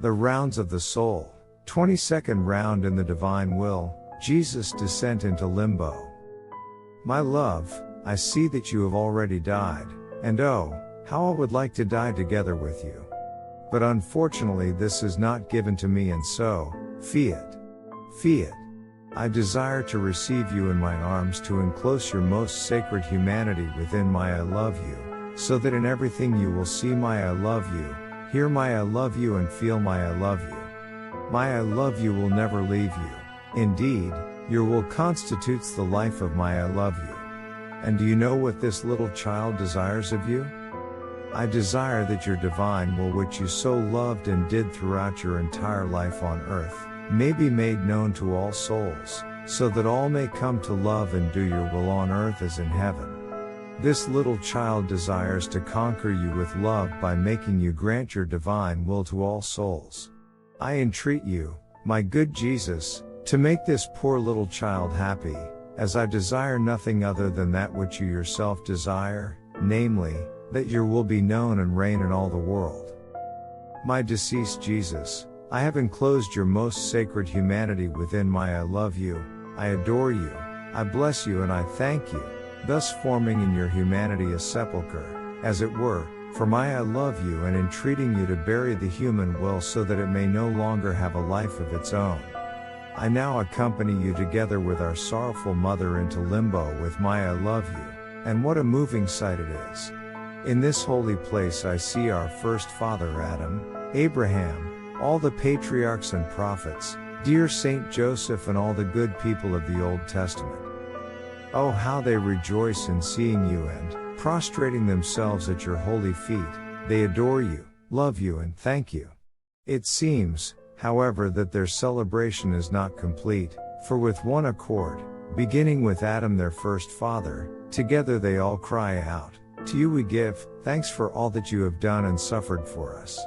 The rounds of the soul. 22nd round in the divine will, Jesus' descent into limbo. My love, I see that you have already died, and oh, how I would like to die together with you. But unfortunately this is not given to me, and so, fiat. Fiat. I desire to receive you in my arms, to enclose your most sacred humanity within my I love you, so that in everything you will see my I love you, hear my I love you, and feel my I love you. My I love you will never leave you. Indeed, your will constitutes the life of my I love you. And do you know what this little child desires of you? I desire that your divine will, which you so loved and did throughout your entire life on earth, may be made known to all souls, so that all may come to love and do your will on earth as in heaven. This little child desires to conquer you with love by making you grant your divine will to all souls. I entreat you, my good Jesus, to make this poor little child happy, as I desire nothing other than that which you yourself desire, namely, that your will be known and reign in all the world. My deceased Jesus, I have enclosed your most sacred humanity within my I love you, I adore you, I bless you, and I thank you, thus forming in your humanity a sepulchre, as it were, for my I love you, and entreating you to bury the human will so that it may no longer have a life of its own. I now accompany you together with our sorrowful mother into limbo with my I love you, and what a moving sight it is. In this holy place I see our first father Adam, Abraham, all the patriarchs and prophets, dear Saint Joseph, and all the good people of the Old Testament. Oh, how they rejoice in seeing you, and, prostrating themselves at your holy feet, they adore you, love you, and thank you. It seems, however, that their celebration is not complete, for with one accord, beginning with Adam their first father, together they all cry out, "To you we give thanks for all that you have done and suffered for us."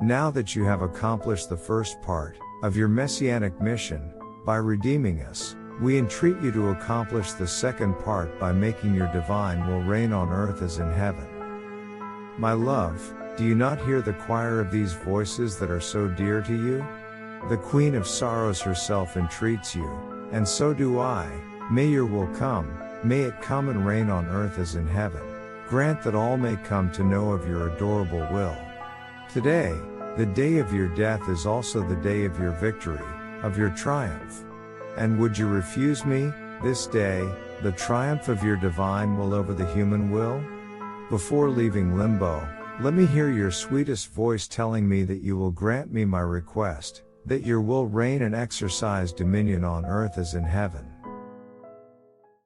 Now that you have accomplished the first part of your messianic mission, by redeeming us, we entreat you to accomplish the second part by making your divine will reign on earth as in heaven. My love, do you not hear the choir of these voices that are so dear to you? The Queen of Sorrows herself entreats you, and so do I. May your will come, may it come and reign on earth as in heaven. Grant that all may come to know of your adorable will. Today, the day of your death, is also the day of your victory, of your triumph. And would you refuse me, this day, the triumph of your divine will over the human will? Before leaving limbo, let me hear your sweetest voice telling me that you will grant me my request, that your will reign and exercise dominion on earth as in heaven.